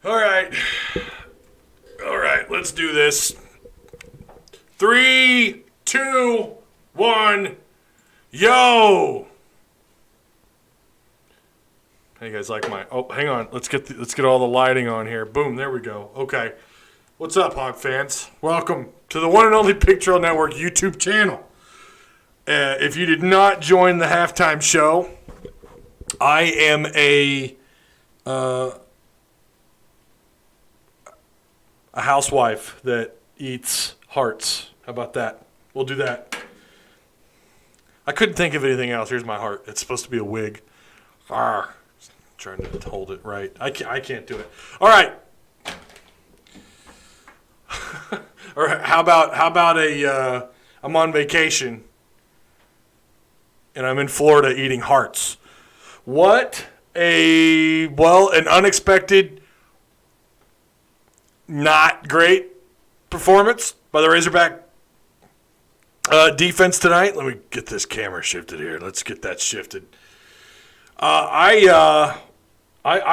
All right. Let's do this. 3, 2, 1. Yo. How you guys like my? Oh, hang on. Let's get all the lighting on here. Boom. There we go. Okay. What's up, Hawk fans? Welcome to the one and only Pig Trail Network YouTube channel. If you did not join the halftime show, I am a housewife that eats hearts. How about that? We'll do that. I couldn't think of anything else. Here's my heart. It's supposed to be a wig. Trying to hold it right. I can't do it. All right. All right. How about I'm on vacation and I'm in Florida eating hearts. What an unexpected, not great performance by the Razorback defense tonight. Let me get this camera shifted here. Let's get that shifted. I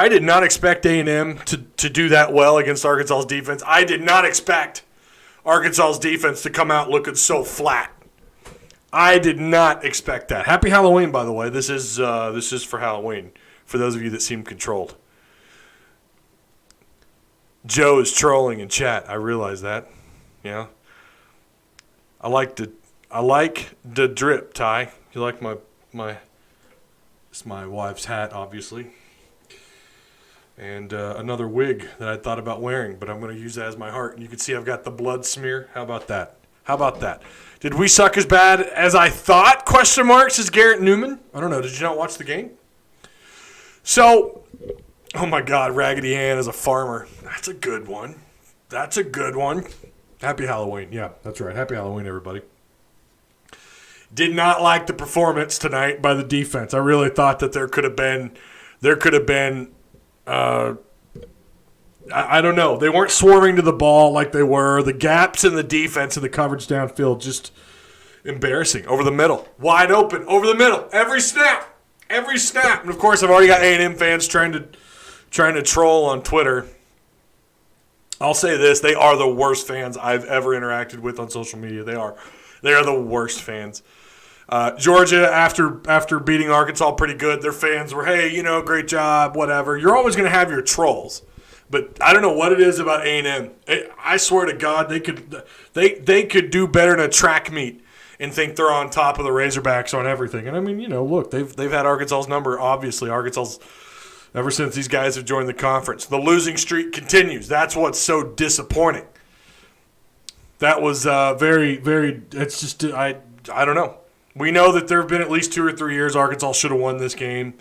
did not expect A&M to do that well against Arkansas's defense. I did not expect Arkansas's defense to come out looking so flat. I did not expect that. Happy Halloween, by the way. This is for Halloween, for those of you that seem controlled. Joe is trolling in chat. I realize that. Yeah. I like the drip, Ty. You like my it's my wife's hat, obviously. And another wig that I thought about wearing, but I'm going to use that as my heart. And you can see I've got the blood smear. How about that? Did we suck as bad as I thought? Question marks, says Garrett Newman. I don't know. Did you not watch the game? So, oh my God, Raggedy Ann is a farmer. That's a good one. Happy Halloween. Yeah, that's right. Happy Halloween, everybody. Did not like the performance tonight by the defense. I really thought that there could have been I don't know. They weren't swarming to the ball like they were. The gaps in the defense and the coverage downfield just embarrassing. Over the middle. Wide open. Over the middle. Every snap. And, of course, I've already got A&M fans trying to troll on Twitter. I'll say this. They are the worst fans I've ever interacted with on social media. They are the worst fans. Georgia, after beating Arkansas pretty good, their fans were, hey, great job, whatever. You're always going to have your trolls. But I don't know what it is about A&M. I swear to God, they could do better in a track meet and think they're on top of the Razorbacks on everything. And I mean, look, they've had Arkansas's number. Obviously, Arkansas's ever since these guys have joined the conference. The losing streak continues. That's what's so disappointing. That was very, very. It's just I don't know. We know that there have been at least 2 or 3 years Arkansas should have won this game,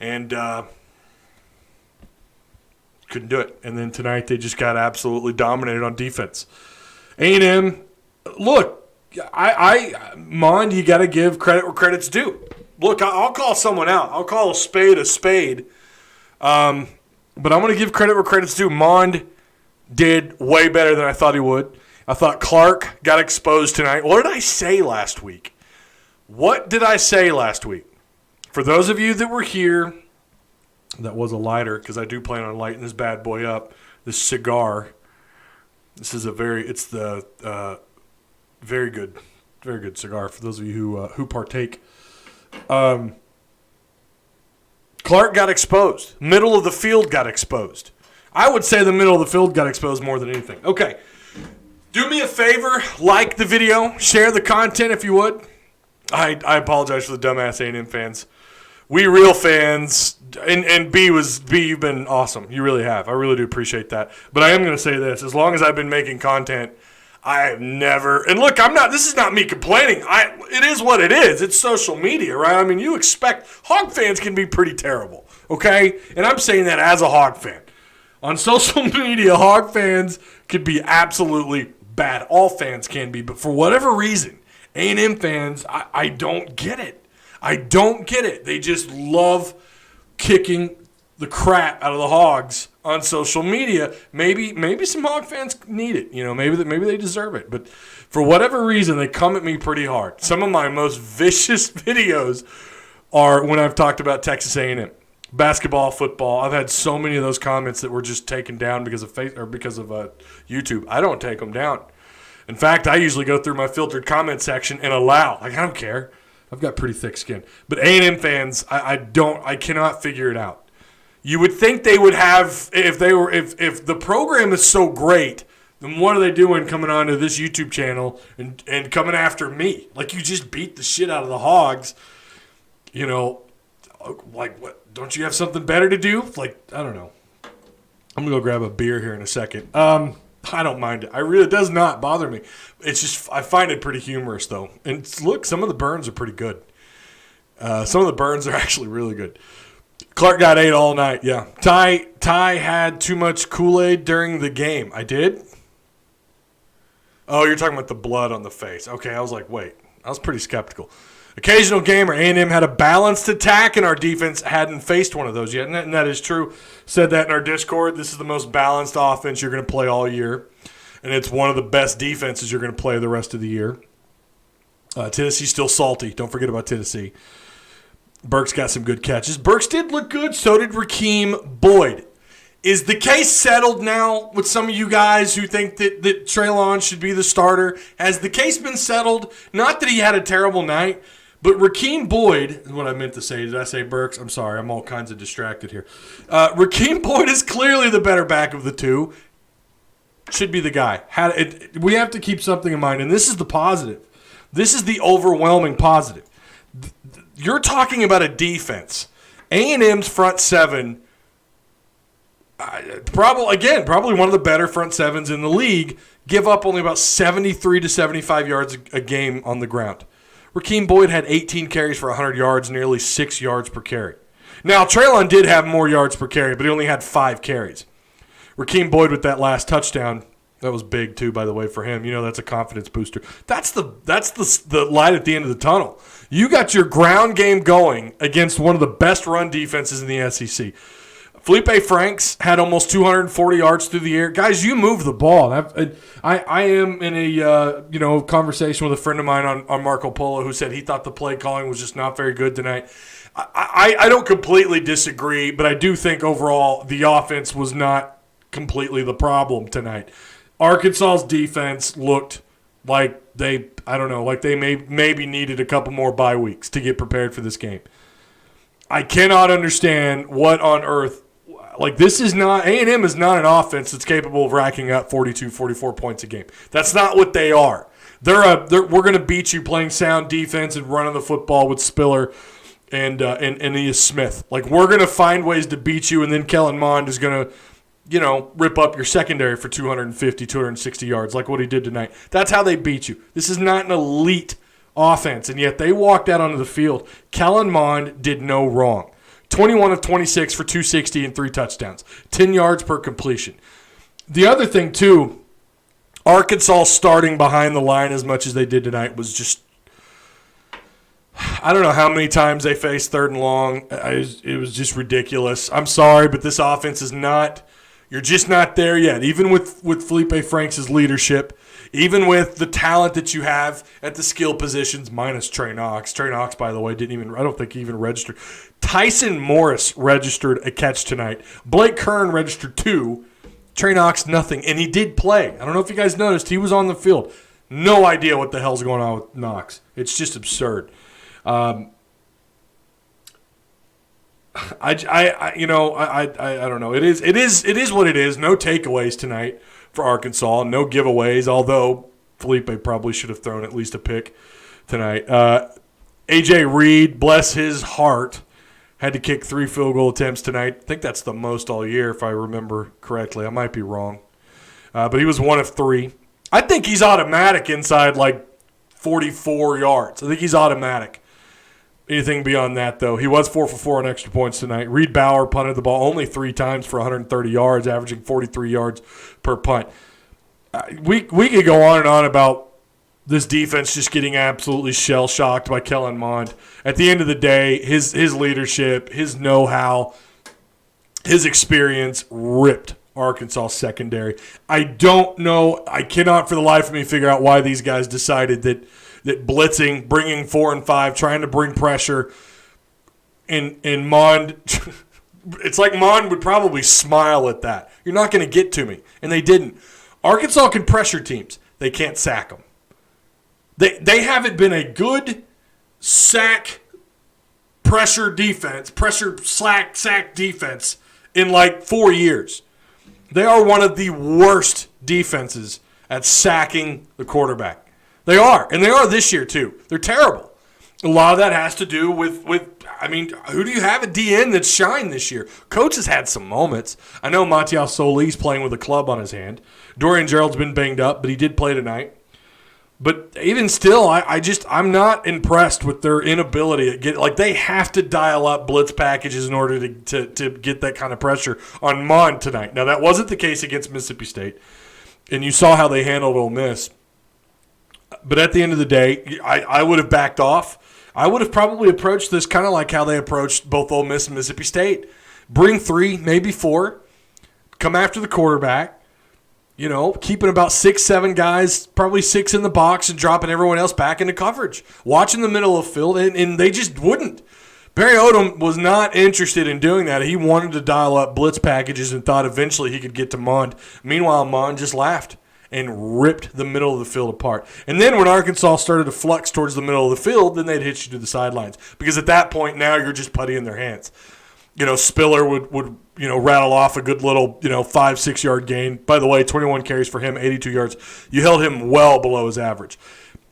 and couldn't do it. And then tonight they just got absolutely dominated on defense. A&M, look, Mond, you got to give credit where credit's due. Look, I'll call someone out. I'll call a spade. But I'm going to give credit where credit's due. Mond did way better than I thought he would. I thought Clark got exposed tonight. What did I say last week? For those of you that were here, that was a lighter, because I do plan on lighting this bad boy up. This cigar. This is very good cigar for those of you who partake. Clark got exposed. Middle of the field got exposed. I would say the middle of the field got exposed more than anything. Okay. Do me a favor, like the video, share the content if you would. I apologize for the dumbass A&M fans. We real fans, and B, you've been awesome. You really have. I really do appreciate that. But I am going to say this. As long as I've been making content, I have never, and look, this is not me complaining. It is what it is. It's social media, right? I mean, you expect, Hawk fans can be pretty terrible, okay? And I'm saying that as a Hawk fan. On social media, Hawk fans could be absolutely bad. All fans can be, but for whatever reason, A&M fans, I don't get it. They just love kicking the crap out of the Hogs on social media. Maybe some Hog fans need it. Maybe they deserve it. But for whatever reason, they come at me pretty hard. Some of my most vicious videos are when I've talked about Texas A&M. basketball, football. I've had so many of those comments that were just taken down because of YouTube. I don't take them down. In fact, I usually go through my filtered comment section and allow. Like, I don't care. I've got pretty thick skin. But A&M fans, I cannot figure it out. You would think they would have, if the program is so great, then what are they doing coming onto this YouTube channel and coming after me? Like, you just beat the shit out of the Hogs. You know, like, what? Don't you have something better to do? Like, I don't know. I'm going to go grab a beer here in a second. I don't mind it. It does not bother me. It's just, I find it pretty humorous, though. And look, some of the burns are pretty good. Some of the burns are actually really good. Clark got 8 all night, yeah. Ty had too much Kool-Aid during the game. I did? Oh, you're talking about the blood on the face. Okay, I was like, wait. I was pretty skeptical. Occasional gamer, A&M had a balanced attack, and our defense hadn't faced one of those yet, and that is true. Said that in our Discord. This is the most balanced offense you're going to play all year, and it's one of the best defenses you're going to play the rest of the year. Tennessee's still salty. Don't forget about Tennessee. Burks got some good catches. Burks did look good. So did Rakeem Boyd. Is the case settled now with some of you guys who think that Treylon should be the starter? Has the case been settled? Not that he had a terrible night, but Rakeem Boyd is what I meant to say. Did I say Burks? I'm sorry. I'm all kinds of distracted here. Rakeem Boyd is clearly the better back of the two. Should be the guy. We have to keep something in mind, and this is the positive. This is the overwhelming positive. You're talking about a defense. A&M's front seven, probably one of the better front sevens in the league, give up only about 73 to 75 yards a game on the ground. Rakeem Boyd had 18 carries for 100 yards, nearly 6 yards per carry. Now, Treylon did have more yards per carry, but he only had 5 carries. Rakeem Boyd with that last touchdown, that was big too, by the way, for him. You know, that's a confidence booster. That's the light at the end of the tunnel. You got your ground game going against one of the best run defenses in the SEC. Felipe Franks had almost 240 yards through the air. Guys, you move the ball. I am in a conversation with a friend of mine on Marco Polo who said he thought the play calling was just not very good tonight. I don't completely disagree, but I do think overall the offense was not completely the problem tonight. Arkansas's defense looked like they maybe needed a couple more bye weeks to get prepared for this game. I cannot understand what on earth, this is not, A&M is not an offense that's capable of racking up 42, 44 points a game. That's not what they are. We're going to beat you playing sound defense and running the football with Spiller and Ian Smith. We're going to find ways to beat you, and then Kellen Mond is going to, rip up your secondary for 250, 260 yards like what he did tonight. That's how they beat you. This is not an elite offense, and yet they walked out onto the field. Kellen Mond did no wrong. 21 of 26 for 260 and 3 touchdowns. 10 yards per completion. The other thing, too, Arkansas starting behind the line as much as they did tonight was just, I don't know how many times they faced 3rd and long. It was just ridiculous. I'm sorry, but this offense is not, you're just not there yet. Even with Felipe Franks' leadership, even with the talent that you have at the skill positions, minus Trey Knox. Trey Knox, by the way, I don't think he even registered. Tyson Morris registered a catch tonight. Blake Kern registered 2. Trey Knox, nothing. And he did play. I don't know if you guys noticed. He was on the field. No idea what the hell's going on with Knox. It's just absurd. I don't know. It is what it is. No takeaways tonight for Arkansas. No giveaways, although Felipe probably should have thrown at least a pick tonight. A.J. Reed, bless his heart, had to kick 3 field goal attempts tonight. I think that's the most all year, if I remember correctly. I might be wrong. But he was 1 of 3. I think he's automatic inside 44 yards. I think he's automatic. Anything beyond that, though. He was 4 for 4 on extra points tonight. Reed Bauer punted the ball only 3 times for 130 yards, averaging 43 yards per punt. We could go on and on about this defense just getting absolutely shell-shocked by Kellen Mond. At the end of the day, his leadership, his know-how, his experience ripped Arkansas secondary. I don't know. I cannot for the life of me figure out why these guys decided that blitzing, bringing 4 and 5, trying to bring pressure, and Mond It's like Mon would probably smile at that. You're not going to get to me. And they didn't. Arkansas can pressure teams. They can't sack them. They haven't been a good sack pressure defense, sack defense in like 4 years. They are one of the worst defenses at sacking the quarterback. They are, and they are this year too. They're terrible. A lot of that has to do with who do you have at DN that's shined this year? Coach has had some moments. I know Mathew Hestand playing with a club on his hand. Dorian Gerald's been banged up, but he did play tonight. But even still, I'm not impressed with their inability to they have to dial up blitz packages in order to get that kind of pressure on Mon tonight. Now that wasn't the case against Mississippi State, and you saw how they handled Ole Miss. But at the end of the day, I would have backed off. I would have probably approached this kind of like how they approached both Ole Miss and Mississippi State. Bring 3, maybe 4, come after the quarterback. Keeping about 6, 7 guys, probably 6 in the box, and dropping everyone else back into coverage. Watching the middle of the field, and they just wouldn't. Barry Odom was not interested in doing that. He wanted to dial up blitz packages and thought eventually he could get to Mond. Meanwhile, Mond just laughed and ripped the middle of the field apart. And then when Arkansas started to flux towards the middle of the field, then they'd hit you to the sidelines. Because at that point, now you're just putty in their hands. Spiller would rattle off a good little, 5-6 yard gain. By the way, 21 carries for him, 82 yards. You held him well below his average.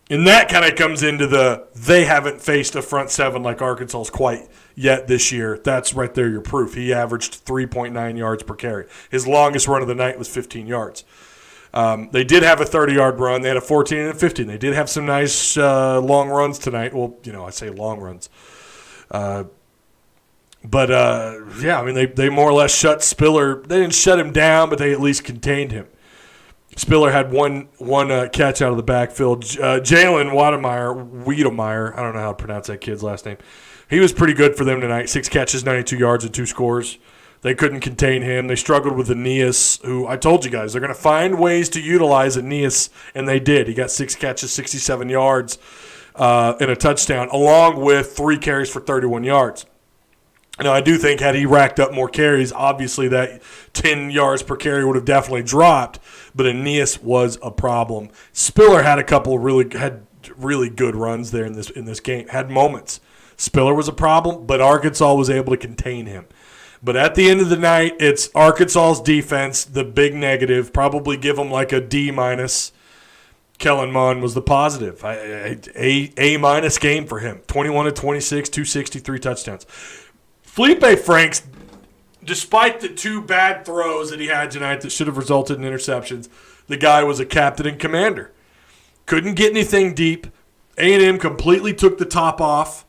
And that kind of comes into they haven't faced a front seven like Arkansas's quite yet this year. That's right there your proof. He averaged 3.9 yards per carry. His longest run of the night was 15 yards. They did have a 30-yard run. They had a 14 and a 15. They did have some nice long runs tonight. Well, I say long runs. They more or less shut Spiller. They didn't shut him down, but they at least contained him. Spiller had one catch out of the backfield. Jalen Wiedemeyer, I don't know how to pronounce that kid's last name. He was pretty good for them tonight. 6 catches, 92 yards, and 2 scores. They couldn't contain him. They struggled with Aeneas, who I told you guys, they're going to find ways to utilize Aeneas, and they did. He got 6 catches, 67 yards, and a touchdown, along with 3 carries for 31 yards. Now, I do think had he racked up more carries, obviously that 10 yards per carry would have definitely dropped, but Aeneas was a problem. Spiller had a couple had really good runs there in this game, had moments. Spiller was a problem, but Arkansas was able to contain him. But at the end of the night, it's Arkansas's defense, the big negative, probably give them like a D-. Kellen Mond was the positive. A- game for him. 21 to 26, 263 touchdowns. Felipe Franks, despite the 2 bad throws that he had tonight that should have resulted in interceptions, the guy was a captain and commander. Couldn't get anything deep. A&M completely took the top off.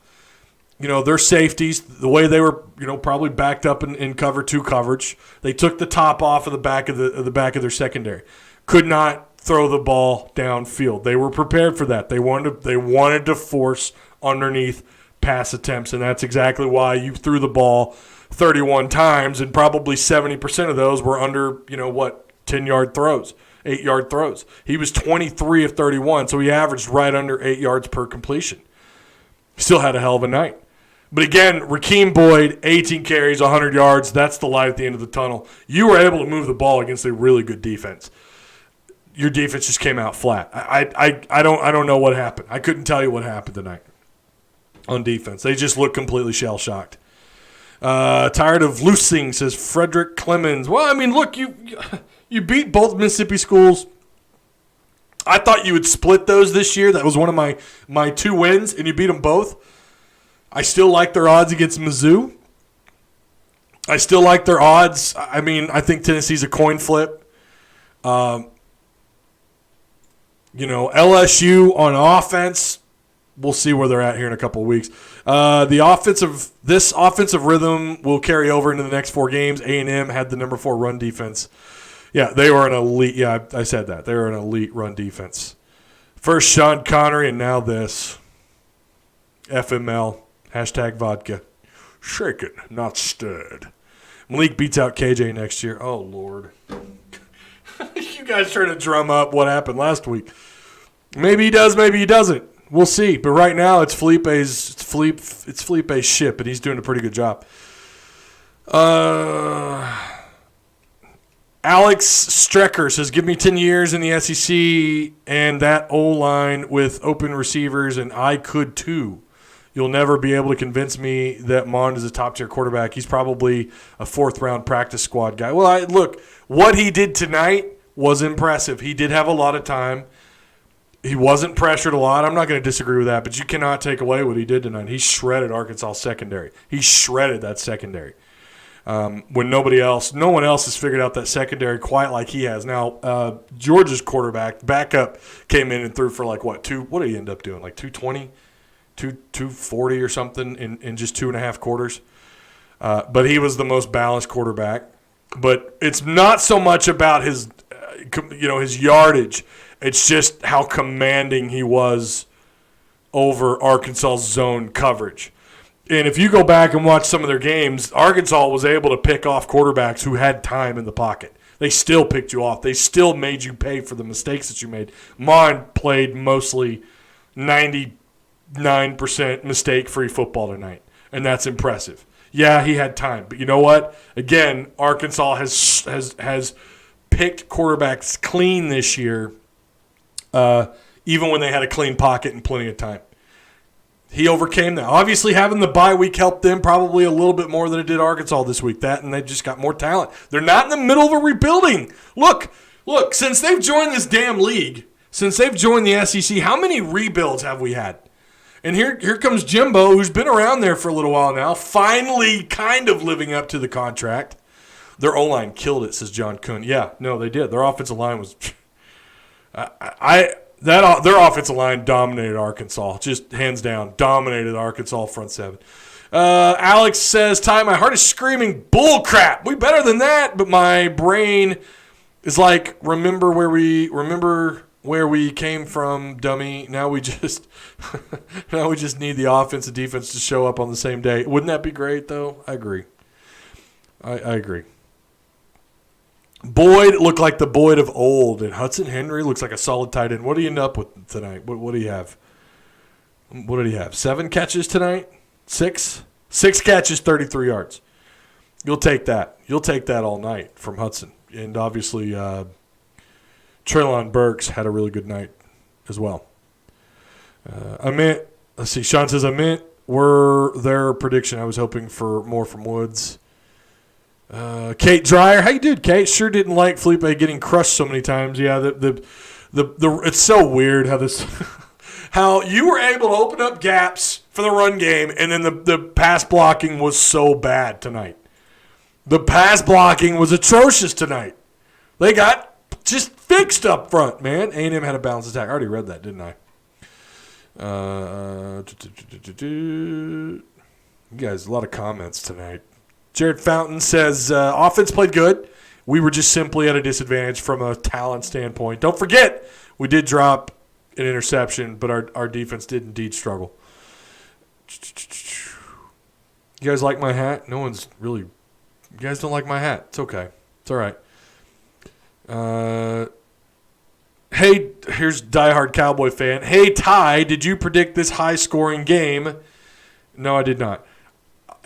Their safeties, the way they were, probably backed up in cover 2 coverage. They took the top off of the back of their secondary. Could not throw the ball downfield. They were prepared for that. They wanted to force underneath pass attempts, and that's exactly why you threw the ball 31 times, and probably 70% of those were under, 10-yard throws, 8-yard throws. He was 23 of 31, so he averaged right under 8 yards per completion. Still had a hell of a night. But again, Rakeem Boyd, 18 carries, 100 yards. That's the light at the end of the tunnel. You were able to move the ball against a really good defense. Your defense just came out flat. I don't know what happened. I couldn't tell you what happened tonight on defense. They just looked completely shell-shocked. Tired of losing, says Frederick Clemens. Well, look, you beat both Mississippi schools. I thought you would split those this year. That was one of my 2 wins, and you beat them both. I still like their odds against Mizzou. I still like their odds. I think Tennessee's a coin flip. LSU on offense, we'll see where they're at here in a couple of weeks. This offensive rhythm will carry over into the next 4 games. A&M had the number 4 run defense. Yeah, they were an elite. Yeah, I said that. They were an elite run defense. First Sean Connery, and now this. FML. Hashtag vodka. Shaken, not stirred. Malik beats out KJ next year. Oh, Lord. You guys trying to drum up what happened last week. Maybe he does, maybe he doesn't. We'll see. But right now, it's Felipe's ship, and he's doing a pretty good job. Alex Strecker says, give me 10 years in the SEC and that O-line with open receivers, and I could too. You'll never be able to convince me that Mond is a top-tier quarterback. He's probably a fourth-round practice squad guy. Well, look, what he did tonight was impressive. He did have a lot of time. He wasn't pressured a lot. I'm not going to disagree with that, but you cannot take away what he did tonight. He shredded Arkansas secondary. He shredded that secondary. When no one else has figured out that secondary quite like he has. Now, Georgia's quarterback, backup, came in and threw for what did he end up doing? 220, 240 or something in just 2.5 quarters. But he was the most balanced quarterback. But it's not so much about his yardage. It's just how commanding he was over Arkansas's zone coverage. And if you go back and watch some of their games, Arkansas was able to pick off quarterbacks who had time in the pocket. They still picked you off. They still made you pay for the mistakes that you made. Mond played mostly 99% mistake-free football tonight, and that's impressive. Yeah, he had time. But you know what? Again, Arkansas has picked quarterbacks clean this year, even when they had a clean pocket and plenty of time. He overcame that. Obviously, having the bye week helped them probably a little bit more than it did Arkansas this week. That, and they just got more talent. They're not in the middle of a rebuilding. Look, since they've joined this damn league, since they've joined the SEC, how many rebuilds have we had? And here comes Jimbo, who's been around there for a little while now, finally kind of living up to the contract. Their O-line killed it, says John Kuhn. Yeah, no, they did. Their offensive line was their offensive line dominated Arkansas, just hands down, dominated Arkansas front seven. Alex says, Ty, my heart is screaming bull crap. We better than that, but my brain is like, remember where we came from, dummy. Now we just need the offense and defense to show up on the same day. Wouldn't that be great, though? I agree. I agree. Boyd looked like the Boyd of old, and Hudson Henry looks like a solid tight end. What do you end up with tonight? What do you have? What did he have? 7 catches tonight? 6? 6 catches, 33 yards. You'll take that. You'll take that all night from Hudson. And obviously, Treylon Burks had a really good night as well. Sean says, were their prediction. I was hoping for more from Woods. Kate Dreyer, how you doing, Kate? Sure didn't like Felipe getting crushed so many times. Yeah, the it's so weird how this how you were able to open up gaps for the run game, and then the pass blocking was so bad tonight. The pass blocking was atrocious tonight. They got just fixed up front, man. A&M had a balanced attack. I already read that, didn't I? You guys, a lot of comments tonight. Jared Fountain says, offense played good. We were just simply at a disadvantage from a talent standpoint. Don't forget, we did drop an interception, but our defense did indeed struggle. You guys like my hat? No one's really – you guys don't like my hat. It's okay. It's all right. Hey, here's diehard Cowboy fan. Hey, Ty, did you predict this high-scoring game? No, I did not.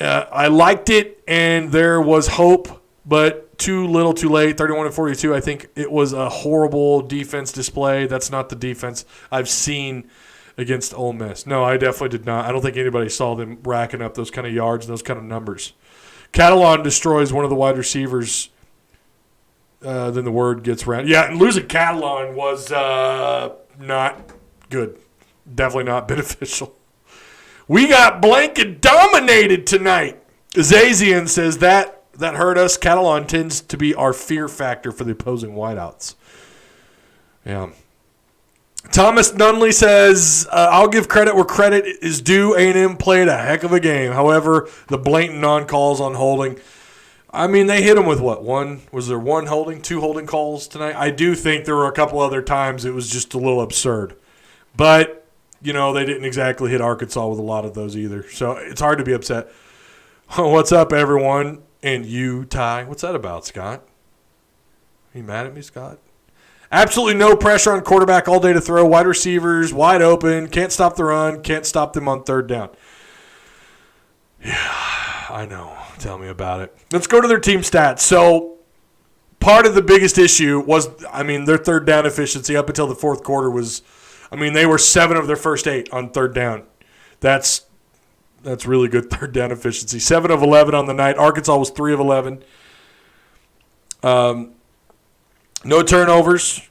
I liked it, and there was hope, but too little too late, 31-42. I think it was a horrible defense display. That's not the defense I've seen against Ole Miss. No, I definitely did not. I don't think anybody saw them racking up those kind of yards and those kind of numbers. Catalan destroys one of the wide receivers. Then the word gets around. Yeah, and losing Catalan was not good. Definitely not beneficial. We got blanket dominated tonight. Zazian says that hurt us. Catalan tends to be our fear factor for the opposing wideouts. Yeah. Thomas Nunley says, I'll give credit where credit is due. A&M played a heck of a game. However, the blatant non-calls on holding, I mean, they hit him with what? Was there 1 holding, 2 holding calls tonight? I do think there were a couple other times it was just a little absurd. But you know, they didn't exactly hit Arkansas with a lot of those either. So it's hard to be upset. What's up, everyone? And you, Ty. What's that about, Scott? Are you mad at me, Scott? Absolutely no pressure on quarterback all day to throw. Wide receivers, wide open. Can't stop the run. Can't stop them on 3rd down. Yeah, I know. Tell me about it. Let's go to their team stats. So part of the biggest issue was, their third down efficiency up until the fourth quarter was, they were 7 of their first 8 on third down. That's really good third down efficiency. 7 of 11 on the night. Arkansas was 3 of 11. No turnovers.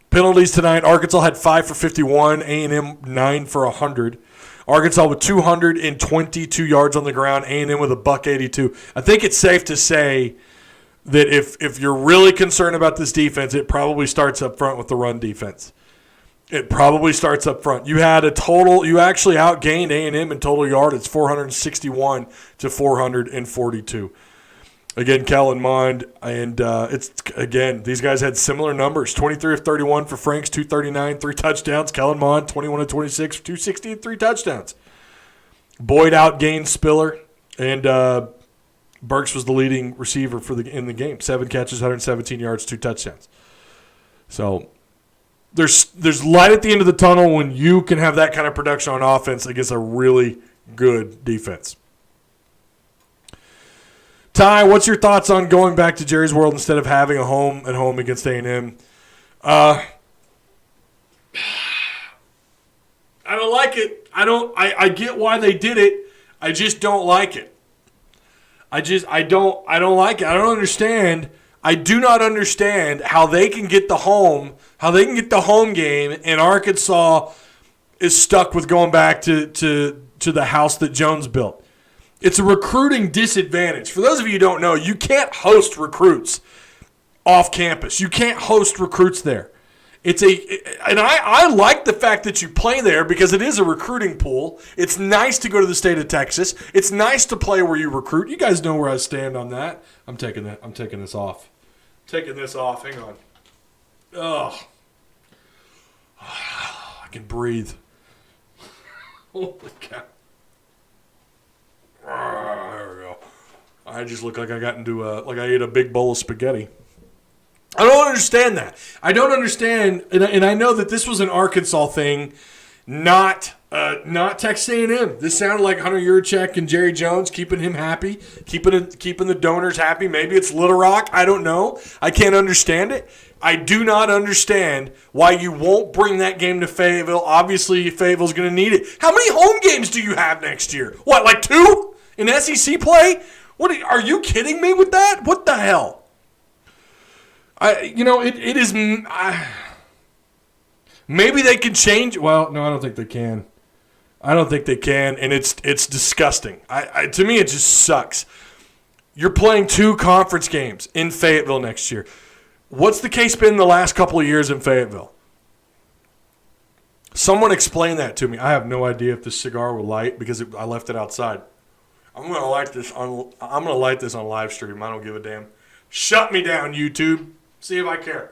Penalties tonight. Arkansas had 5 for 51. A&M 9 for 100. Arkansas with 222 yards on the ground. A&M with $182. I think it's safe to say that if you're really concerned about this defense, it probably starts up front with the run defense. It probably starts up front. You actually outgained A&M in total yardage, 461 to 442. Again, Kellen Mond, and these guys had similar numbers. 23 of 31 for Franks, 239, 3 touchdowns. Kellen Mond, 21 of 26, 260, and 3 touchdowns. Boyd outgained Spiller, and Burks was the leading receiver in the game. 7 catches, 117 yards, 2 touchdowns. So there's light at the end of the tunnel when you can have that kind of production on offense against a really good defense. Ty, what's your thoughts on going back to Jerry's World instead of having a home against A&M? I don't like it. I get why they did it. I just don't like it. I don't like it. I don't understand. I do not understand how they can get the home game, and Arkansas is stuck with going back to the house that Jones built. It's a recruiting disadvantage. For those of you who don't know, you can't host recruits off campus. You can't host recruits there. I like the fact that you play there because it is a recruiting pool. It's nice to go to the state of Texas. It's nice to play where you recruit. You guys know where I stand on that. I'm taking this off. Taking this off. Hang on. Ugh. I can breathe. Holy cow. There we go. I just look like I got into like I ate a big bowl of spaghetti. I don't understand that. I don't understand, and I know that this was an Arkansas thing, not Texas A&M. This sounded like Hunter Yurachek and Jerry Jones keeping him happy, keeping the donors happy. Maybe it's Little Rock. I don't know. I can't understand it. I do not understand why you won't bring that game to Fayetteville. Obviously, Fayetteville's going to need it. How many home games do you have next year? What, like 2 in SEC play? Are you kidding me with that? What the hell? It is. Maybe they can change. Well, no, I don't think they can. And it's disgusting. To me, it just sucks. You're playing 2 conference games in Fayetteville next year. What's the case been the last couple of years in Fayetteville? Someone explain that to me. I have no idea if this cigar will light because I left it outside. I'm gonna light this on live stream. I don't give a damn. Shut me down, YouTube. See if I care.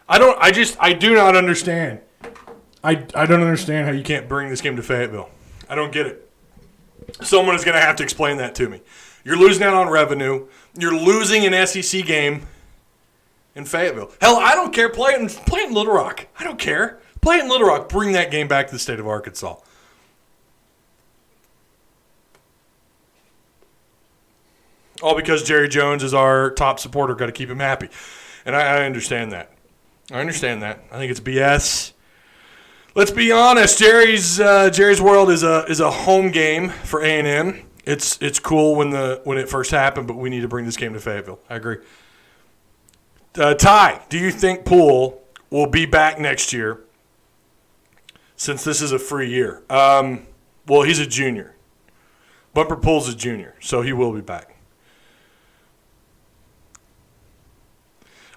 I do not understand. I don't understand how you can't bring this game to Fayetteville. I don't get it. Someone is going to have to explain that to me. You're losing out on revenue. You're losing an SEC game in Fayetteville. Hell, I don't care. Play it in Little Rock. I don't care. Play it in Little Rock. Bring that game back to the state of Arkansas. All because Jerry Jones is our top supporter. Got to keep him happy. And I understand that. I think it's BS. Let's be honest. Jerry's World is a home game for A&M. It's cool when it first happened, but we need to bring this game to Fayetteville. I agree. Ty, do you think Poole will be back next year since this is a free year? Well, he's a junior. Bumper Poole's a junior, so he will be back.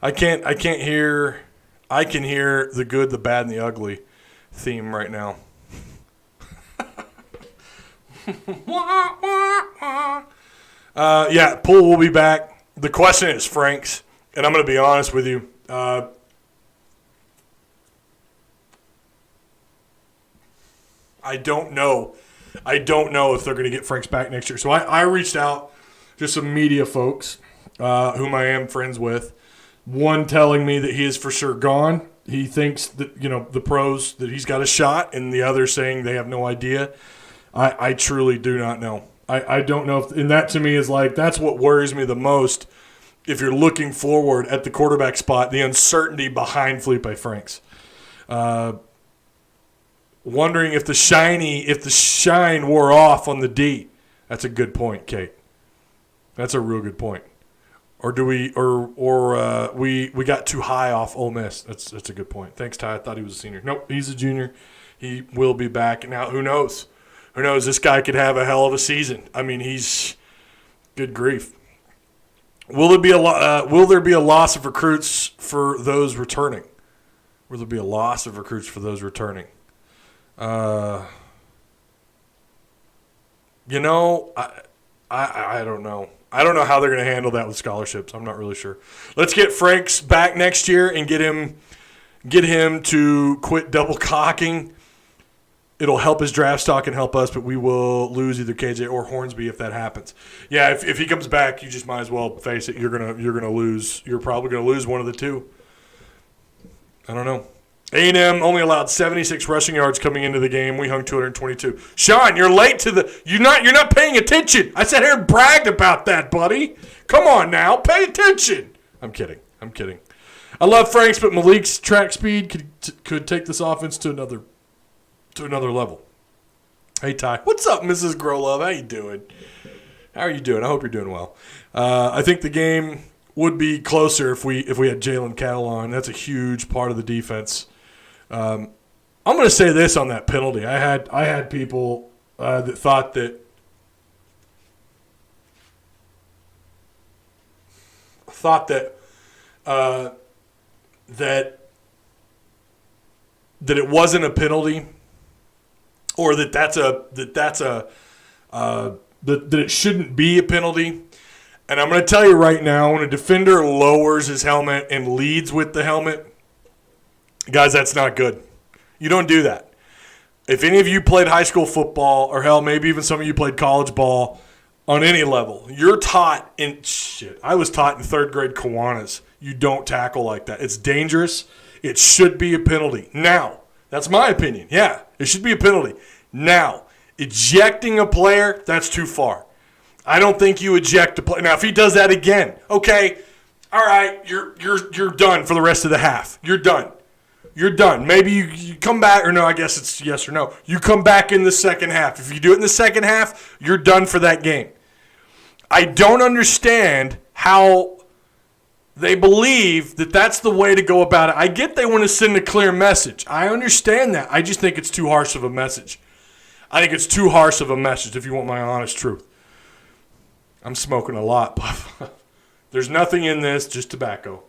I can hear the good, the bad, and the ugly theme right now. Yeah, Poole will be back. The question is Frank's, and I'm going to be honest with you. I don't know if they're going to get Frank's back next year. So I reached out to some media folks whom I am friends with One telling me that he is for sure gone. He thinks that, the pros, that he's got a shot, and the other saying they have no idea. I truly do not know. I don't know. And that to me is that's what worries me the most if you're looking forward at the quarterback spot, the uncertainty behind Felipe Franks. Wondering if the shine wore off on the D. That's a good point, Kate. That's a real good point. Or do we we got too high off Ole Miss? That's a good point. Thanks, Ty. I thought he was a senior. Nope, he's a junior. He will be back. Now, who knows? Who knows? This guy could have a hell of a season. I mean, he's good grief. Will there be a loss of recruits for those returning? Will there be a loss of recruits for those returning? I don't know. I don't know how they're going to handle that with scholarships. I'm not really sure. Let's get Franks back next year and get him to quit double cocking. It'll help his draft stock and help us, but we will lose either KJ or Hornsby if that happens. Yeah, if he comes back, you just might as well face it. You're gonna lose. You're probably gonna lose one of the two. I don't know. A&M only allowed 76 rushing yards coming into the game. We hung 222. Sean, you're late to the. You're not paying attention. I sat here and bragged about that, buddy. Come on now, pay attention. I'm kidding. I love Franks, but Malik's track speed could take this offense to another level. Hey Ty, what's up, Mrs. Growlove? How you doing? I hope you're doing well. I think the game would be closer if we had Jalen Cattle on. That's a huge part of the defense. I'm going to say this on that penalty. I had people that thought that that it wasn't a penalty, or that it shouldn't be a penalty. And I'm going to tell you right now, when a defender lowers his helmet and leads with the helmet, guys, that's not good. You don't do that. If any of you played high school football, or hell, maybe even some of you played college ball on any level, you're taught I was taught in third grade Kiwanis, you don't tackle like that. It's dangerous. It should be a penalty. Now, that's my opinion. Yeah, it should be a penalty. Now, ejecting a player, that's too far. I don't think you eject a player. Now, if he does that again, okay, all right, you're done for the rest of the half. You're done. Maybe you come back, or no, I guess it's yes or no. You come back in the second half. If you do it in the second half, you're done for that game. I don't understand how they believe that that's the way to go about it. I get they want to send a clear message. I understand that. I just think it's too harsh of a message. If you want my honest truth. I'm smoking a lot, but there's nothing in this, just tobacco.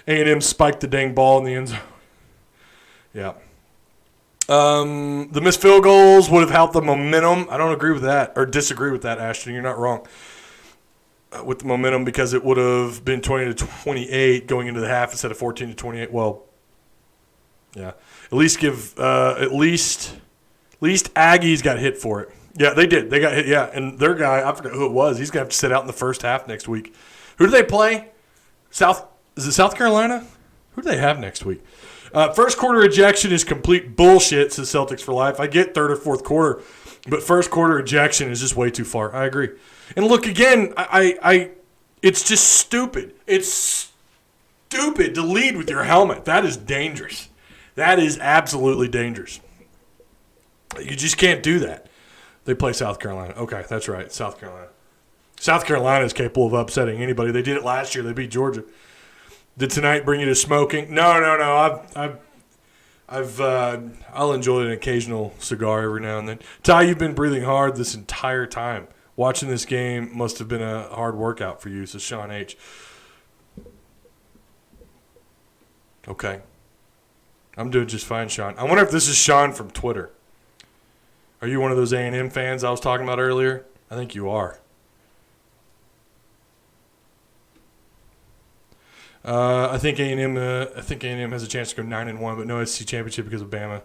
A&M spiked the dang ball in the end zone. Yeah. The missed field goals would have helped the momentum. I don't agree with that, or disagree with that, Ashton. You're not wrong. With the momentum, because it would have been 20-28 going into the half instead of 14-28. Well, yeah. At least Aggies got hit for it. Yeah, they did. They got hit, yeah. And their guy, I forgot who it was, he's going to have to sit out in the first half next week. Who do they play? Is it South Carolina? Who do they have next week? First quarter ejection is complete bullshit, says Celtics for life. I get third or fourth quarter, but first quarter ejection is just way too far. I agree. And look, again, it's just stupid. It's stupid to lead with your helmet. That is dangerous. That is absolutely dangerous. You just can't do that. They play South Carolina. Okay, that's right, South Carolina. South Carolina is capable of upsetting anybody. They did it last year. They beat Georgia. Did tonight bring you to smoking? No. I'll enjoy an occasional cigar every now and then. Ty, you've been breathing hard this entire time. Watching this game must have been a hard workout for you, says Sean H. Okay. I'm doing just fine, Sean. I wonder if this is Sean from Twitter. Are you one of those A&M fans I was talking about earlier? I think you are. I think A&M has a chance to go 9-1, but no SEC championship because of Bama.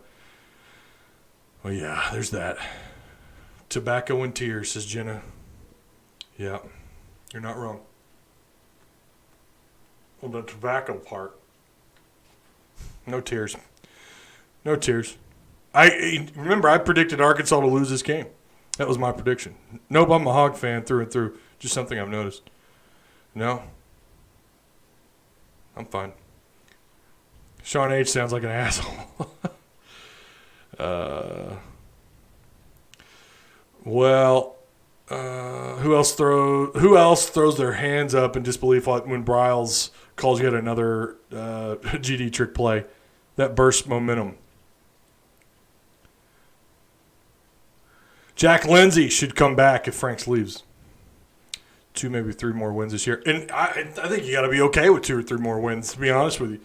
Well, yeah, there's that. Tobacco and tears, says Jenna. Yeah, you're not wrong. Well, the tobacco part. No tears. No tears. I predicted Arkansas to lose this game. That was my prediction. Nope, I'm a Hog fan through and through. Just something I've noticed. No. I'm fine. Sean H. sounds like an asshole. Who else throws their hands up in disbelief when Bryles calls yet another GD trick play? That bursts momentum. Jack Lindsay should come back if Franks leaves. 2, maybe 3 more wins this year. And I think you got to be okay with 2 or 3 more wins, to be honest with you.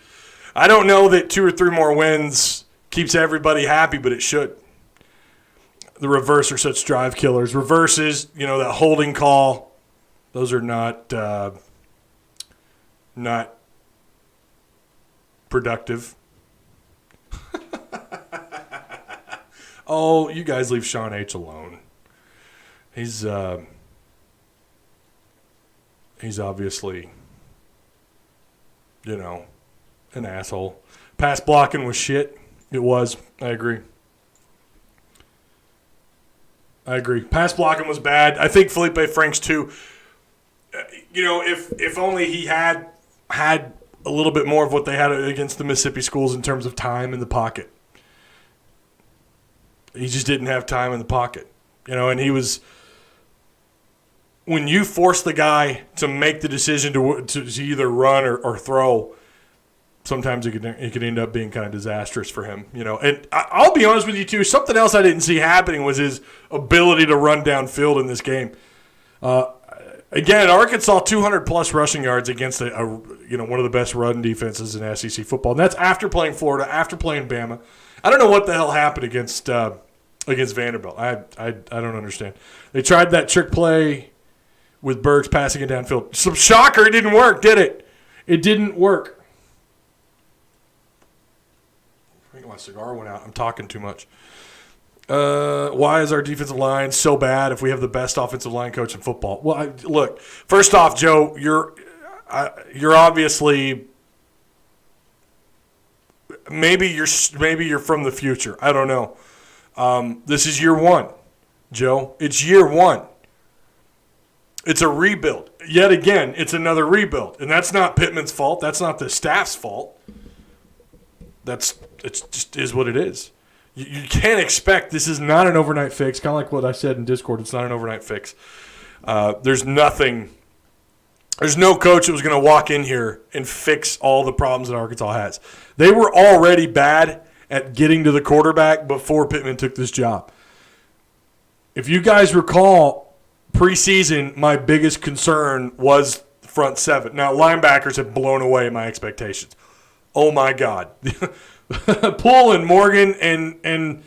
I don't know that 2 or 3 more wins keeps everybody happy, but it should. The reverse are such drive killers. Reverses, that holding call, those are not productive. Oh, you guys leave Sean H. alone. He's obviously, an asshole. Pass blocking was shit. It was. I agree. Pass blocking was bad. I think Felipe Franks too. If only he had a little bit more of what they had against the Mississippi schools in terms of time in the pocket. He just didn't have time in the pocket, and he was. When you force the guy to make the decision to either run or throw, sometimes it could end up being kind of disastrous for him, And I'll be honest with you too. Something else I didn't see happening was his ability to run downfield in this game. Again, Arkansas 200+ rushing yards against one of the best run defenses in SEC football, and that's after playing Florida, after playing Bama. I don't know what the hell happened against Vanderbilt. I don't understand. They tried that trick play with Burks passing it downfield. Some shocker, it didn't work, did it? It didn't work. I think my cigar went out. I'm talking too much. Why is our defensive line so bad if we have the best offensive line coach in football? Well, look, first off, Joe, you're obviously maybe you're from the future. I don't know. This is year 1, Joe. It's year 1. It's a rebuild. Yet again, it's another rebuild. And that's not Pittman's fault. That's not the staff's fault. It just is what it is. You can't expect – this is not an overnight fix. Kind of like what I said in Discord. It's not an overnight fix. There's nothing – there's no coach that was going to walk in here and fix all the problems that Arkansas has. They were already bad at getting to the quarterback before Pittman took this job. If you guys recall, preseason, my biggest concern was the front 7. Now, linebackers have blown away my expectations. Oh, my God. Poole and Morgan and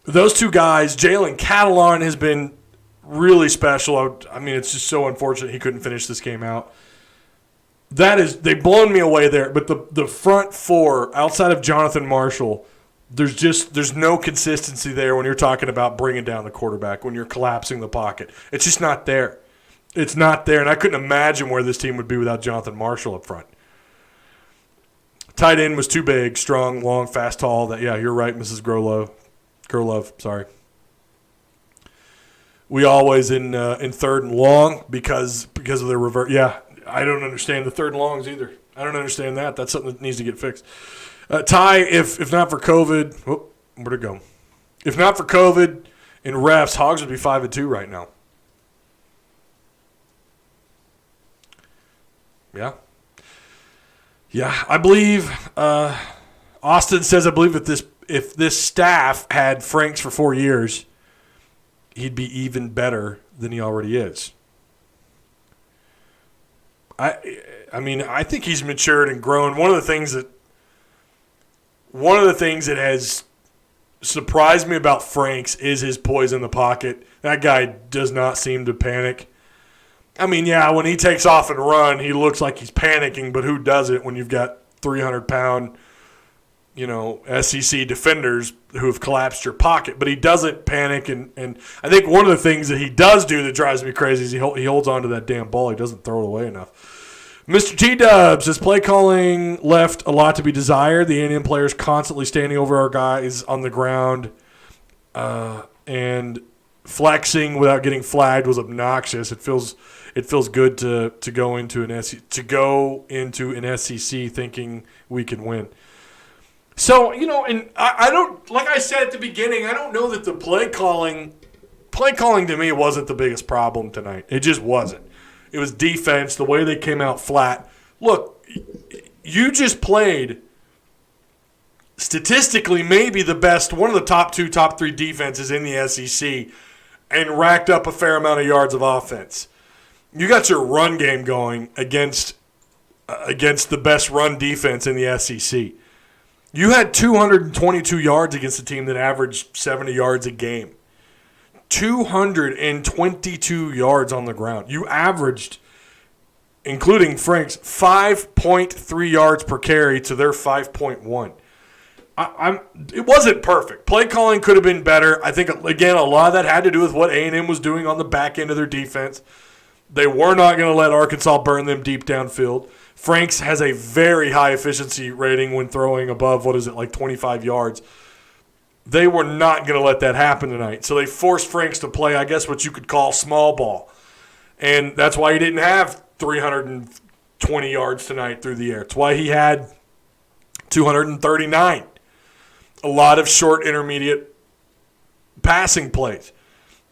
those 2 guys, Jalen Catalon has been really special. I mean, it's just so unfortunate he couldn't finish this game out. They've blown me away there. But the front 4, outside of Jonathan Marshall, there's no consistency there when you're talking about bringing down the quarterback, when you're collapsing the pocket. It's just not there. It's not there, and I couldn't imagine where this team would be without Jonathan Marshall up front. Tight end was too big, strong, long, fast, tall. Yeah, you're right, Mrs. Gerlove, sorry. We always in 3rd and long because of their revert. Yeah, I don't understand the 3rd and longs either. I don't understand that. That's something that needs to get fixed. Ty, if not for COVID, where'd it go? If not for COVID and refs, Hogs would be 5-2 right now. Yeah. Yeah, I believe Austin says, I believe if this staff had Franks for 4 years, he'd be even better than he already is. I mean, I think he's matured and grown. One of the things that has surprised me about Franks is his poise in the pocket. That guy does not seem to panic. I mean, yeah, when he takes off and run, he looks like he's panicking, but who does it when you've got 300-pound SEC defenders who have collapsed your pocket, but he doesn't panic. And I think one of the things that he does do that drives me crazy is he holds on to that damn ball. He doesn't throw it away enough. Mr. T-Dubs says play calling left a lot to be desired. The A&M players constantly standing over our guys on the ground and flexing without getting flagged was obnoxious. It feels good to go into an SEC thinking we can win. So, and I don't, like I said at the beginning, I don't know that the play calling to me wasn't the biggest problem tonight. It just wasn't. It was defense, the way they came out flat. Look, you just played statistically maybe the best, one of the top 2, top 3 defenses in the SEC and racked up a fair amount of yards of offense. You got your run game going against the best run defense in the SEC. You had 222 yards against a team that averaged 70 yards a game. 222 yards on the ground. You averaged, including Frank's, 5.3 yards per carry to their 5.1. It wasn't perfect. Play calling could have been better. I think, again, a lot of that had to do with what A&M was doing on the back end of their defense. They were not going to let Arkansas burn them deep downfield. Franks has a very high efficiency rating when throwing above, 25 yards. They were not going to let that happen tonight. So they forced Franks to play, I guess, what you could call small ball. And that's why he didn't have 320 yards tonight through the air. It's why he had 239. A lot of short, intermediate passing plays.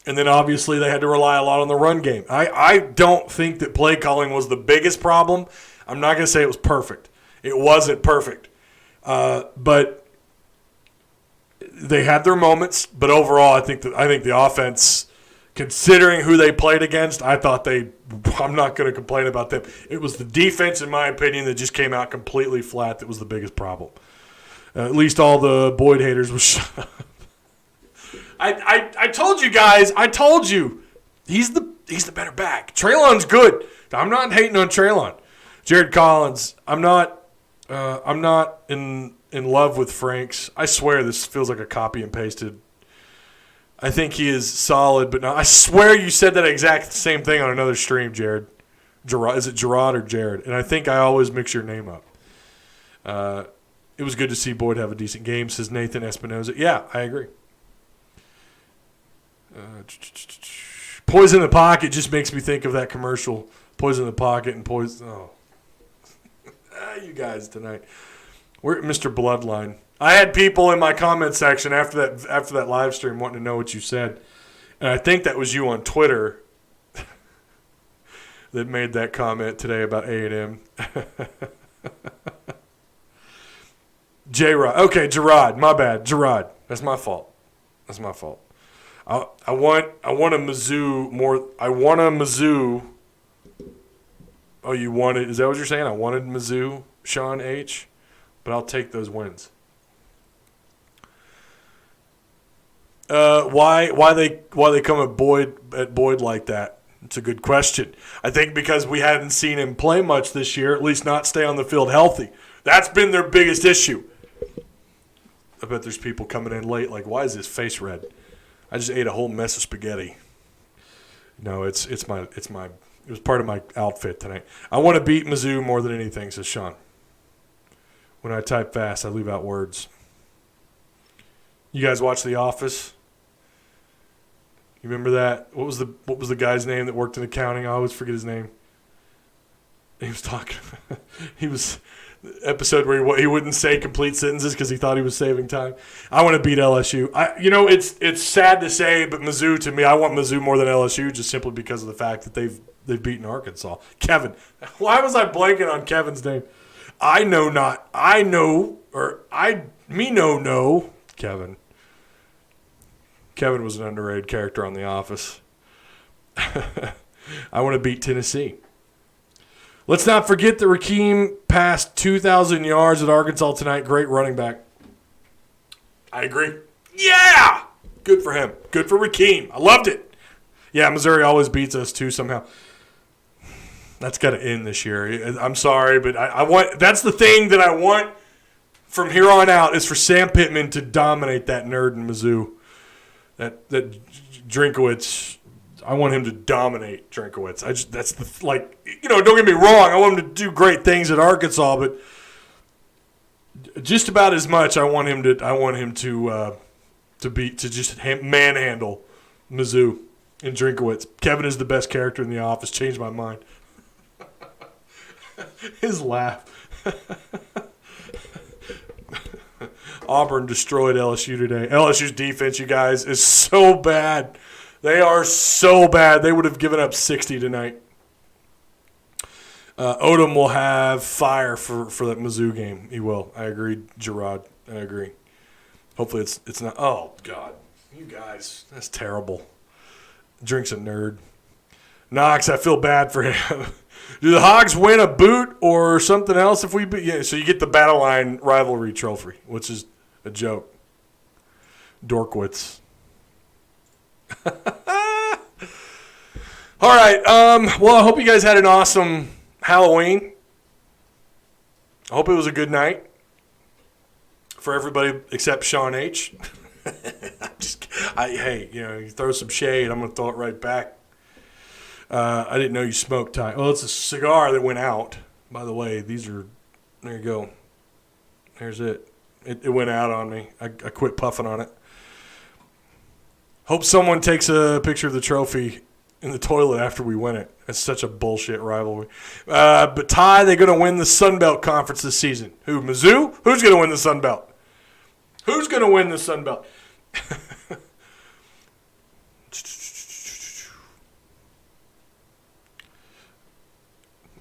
And then obviously they had to rely a lot on the run game. I don't think that play calling was the biggest problem. I'm not going to say it was perfect. It wasn't perfect. But they had their moments. But overall, I think the offense, considering who they played against, I'm not going to complain about them. It was the defense, in my opinion, that just came out completely flat that was the biggest problem. At least all the Boyd haters was shut up. I told you guys. I told you. He's the better back. Traylon's good. I'm not hating on Traylon. Jared Collins. I'm not in love with Franks. I swear this feels like a copy and pasted. I think he is solid, but no. I swear you said that exact same thing on another stream, Jared. Is it Gerard or Jared? And I think I always mix your name up. It was good to see Boyd have a decent game, says Nathan Espinoza. Yeah, I agree. Poison in the pocket just makes me think of that commercial. Poison in the pocket and poison. Oh, you guys tonight. We're at Mr. Bloodline. I had people in my comment section after that live stream wanting to know what you said, and I think that was you on Twitter that made that comment today about A&M. J-Rod. Okay, Gerard. My bad. Gerard. That's my fault. I want a Mizzou more. I want a Mizzou. Oh, you wanted? Is that what you're saying? I wanted Mizzou, Sean H. But I'll take those wins. Why they come at Boyd like that? It's a good question. I think because we hadn't seen him play much this year, at least not stay on the field healthy. That's been their biggest issue. I bet there's people coming in late like, why is his face red? I just ate a whole mess of spaghetti. No, it was part of my outfit tonight. I want to beat Mizzou more than anything, says Sean. When I type fast, I leave out words. You guys watch The Office? You remember that? What was the guy's name that worked in accounting? I always forget his name. He was talking. He was episode where he wouldn't say complete sentences because he thought he was saving time. I want to beat LSU. It's sad to say, but Mizzou, to me, I want Mizzou more than LSU just simply because of the fact that they've beaten Arkansas. Kevin. Why was I blanking on Kevin's name? Kevin. Kevin was an underrated character on The Office. I want to beat Tennessee. Let's not forget that Rakeem passed 2,000 yards at Arkansas tonight. Great running back. I agree. Yeah! Good for him. Good for Rakeem. I loved it. Yeah, Missouri always beats us too somehow. That's got to end this year. I'm sorry, but I want. That's the thing that I want from here on out is for Sam Pittman to dominate that nerd in Mizzou. That Drinkowitz, I want him to dominate Drinkowitz. Don't get me wrong, I want him to do great things at Arkansas, but just about as much I want him to just manhandle Mizzou and Drinkowitz. Kevin is the best character in the office. Changed my mind. His laugh. Auburn destroyed LSU today. LSU's defense, you guys, is so bad. They are so bad. They would have given up 60 tonight. Odom will have fire for that Mizzou game. He will. I agree, Gerard. I agree. Hopefully it's not. Oh, God. You guys, that's terrible. Drink's a nerd. Knox, I feel bad for him. Do the Hogs win a boot or something else if we beat? Yeah, so you get the Battle Line rivalry trophy, which is a joke. Dorkwitz. All right. Well, I hope you guys had an awesome Halloween. I hope it was a good night for everybody except Sean H. Hey, you throw some shade, I'm going to throw it right back. I didn't know you smoked, Ty. Well, it's a cigar that went out. By the way, there you go. There's it. It went out on me. I quit puffing on it. Hope someone takes a picture of the trophy in the toilet after we win it. It's such a bullshit rivalry. But Ty, they're going to win the Sun Belt Conference this season. Who, Mizzou? Who's going to win the Sun Belt? Who's going to win the Sun Belt?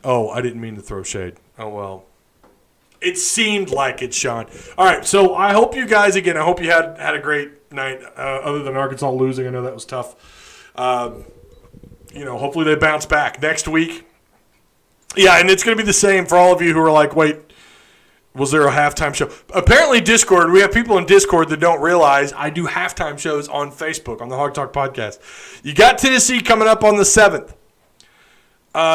Oh, I didn't mean to throw shade. Oh, well. It seemed like it, Sean. All right, so I hope you guys, again, I hope you had a great night other than Arkansas losing. I know that was tough. Hopefully they bounce back next week. Yeah, and it's going to be the same for all of you who are like, wait, was there a halftime show? Apparently Discord, we have people in Discord that don't realize I do halftime shows on Facebook, on the Hog Talk podcast. You got Tennessee coming up on the 7th.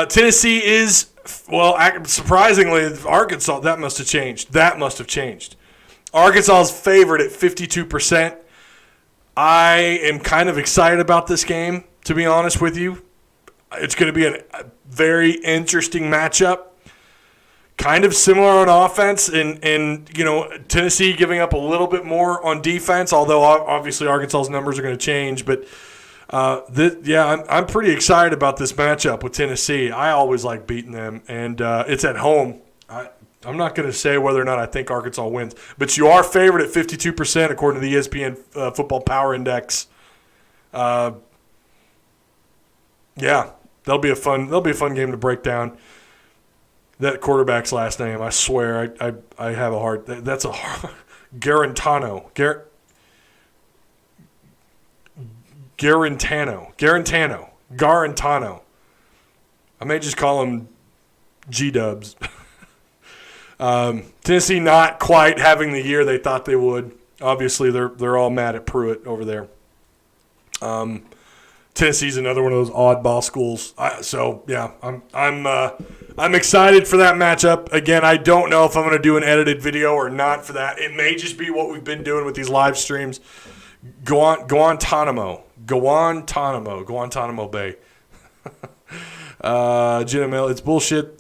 Tennessee is, well, surprisingly, Arkansas, that must have changed. Arkansas is favored at 52%. I am kind of excited about this game, to be honest with you. It's going to be a very interesting matchup. Kind of similar on offense, and Tennessee giving up a little bit more on defense, although obviously Arkansas's numbers are going to change. But I'm pretty excited about this matchup with Tennessee. I always like beating them, and it's at home. I'm not going to say whether or not I think Arkansas wins, but you are favored at 52% according to the ESPN Football Power Index. That'll be a fun game to break down. That quarterback's last name, I swear, I have a heart. That's a Garantano. Garantano. I may just call him G-Dubs. Tennessee not quite having the year they thought they would. Obviously, they're all mad at Pruitt over there. Tennessee's another one of those oddball schools. I'm excited for that matchup. Again, I don't know if I'm going to do an edited video or not for that. It may just be what we've been doing with these live streams. Guantanamo Bay. Jenna Mill, it's bullshit.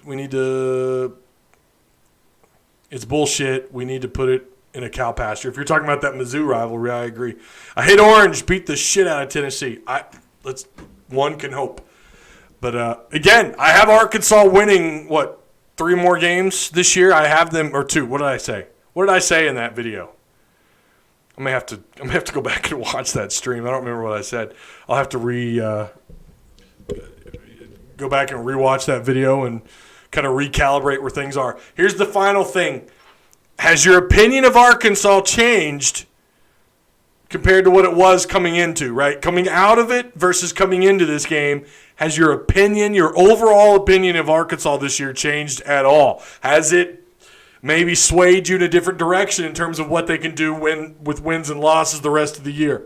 It's bullshit. We need to put it in a cow pasture. If you're talking about that Mizzou rivalry, I agree. I hate Orange. Beat the shit out of Tennessee. One can hope. But, again, I have Arkansas winning, 3 more games this year? I have them, or 2. What did I say? What did I say in that video? I'm gonna have to go back and watch that stream. I don't remember what I said. I'll have to go back and rewatch that video and kind of recalibrate where things are. Here's the final thing. Has your opinion of Arkansas changed compared to what it was coming into, right? Coming out of it versus coming into this game, has your overall opinion of Arkansas this year changed at all? Has it maybe swayed you in a different direction in terms of what they can do with wins and losses the rest of the year?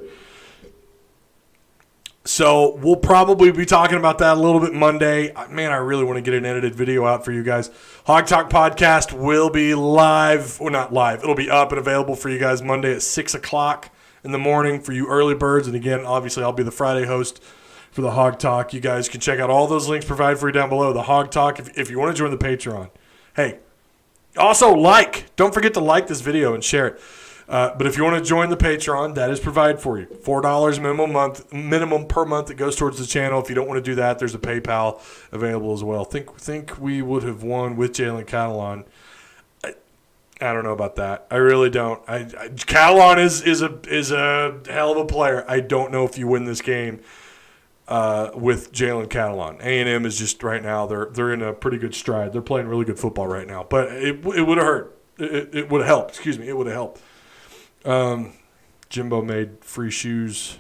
So we'll probably be talking about that a little bit Monday. Man, I really want to get an edited video out for you guys. Hog Talk Podcast will be live. Well, not live. It'll be up and available for you guys Monday at 6 o'clock in the morning for you early birds. And again, obviously, I'll be the Friday host for the Hog Talk. You guys can check out all those links provided for you down below. The Hog Talk, if you want to join the Patreon. Hey, also don't forget to like this video and share it. But if you want to join the Patreon, that is provided for you. $4 minimum per month that goes towards the channel. If you don't want to do that, there's a PayPal available as well. Think we would have won with Jalen Catalon. I don't know about that. I really don't. Catalon is a hell of a player. I don't know if you win this game with Jalen Catalon. A&M is just right now they're in a pretty good stride. They're playing really good football right now. But it would have hurt. It would have helped. Excuse me. It would have helped. Jimbo made Free Shoes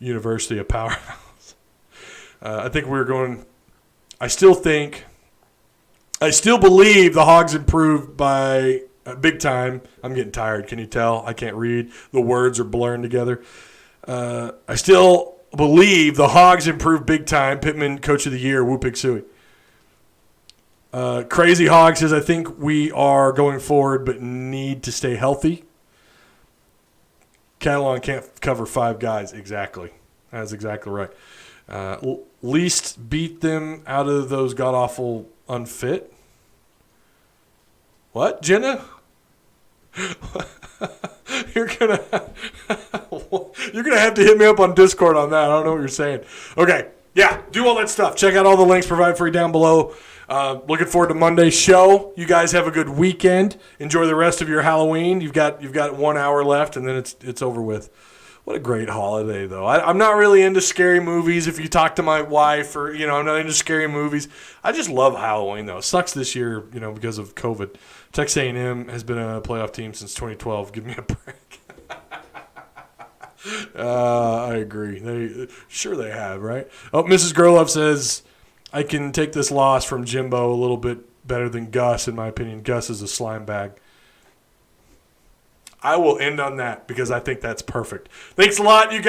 University a powerhouse. I think we're going. I still believe the Hogs improved by big time. I'm getting tired. Can you tell? I can't read. The words are blurring together. I still believe the Hogs improved big time. Pittman, Coach of the Year, Woo Pig Suey. Crazy Hog says, I think we are going forward but need to stay healthy. Catalan can't cover 5 guys. Exactly. That's exactly right. Least beat them out of those god-awful unfit. What, Jenna? You're gonna have to hit me up on Discord on that. I don't know what you're saying. Okay, yeah, do all that stuff. Check out all the links provided for you down below. Looking forward to Monday's show. You guys have a good weekend. Enjoy the rest of your Halloween. You've got 1 hour left, and then it's over with. What a great holiday, though. I'm not really into scary movies. If you talk to my wife, or I'm not into scary movies. I just love Halloween, though. It sucks this year, because of COVID. Texas A&M has been a playoff team since 2012. Give me a break. I agree. They have, right? Oh, Mrs. Gerlove says, I can take this loss from Jimbo a little bit better than Gus, in my opinion. Gus is a slime bag. I will end on that because I think that's perfect. Thanks a lot, you guys.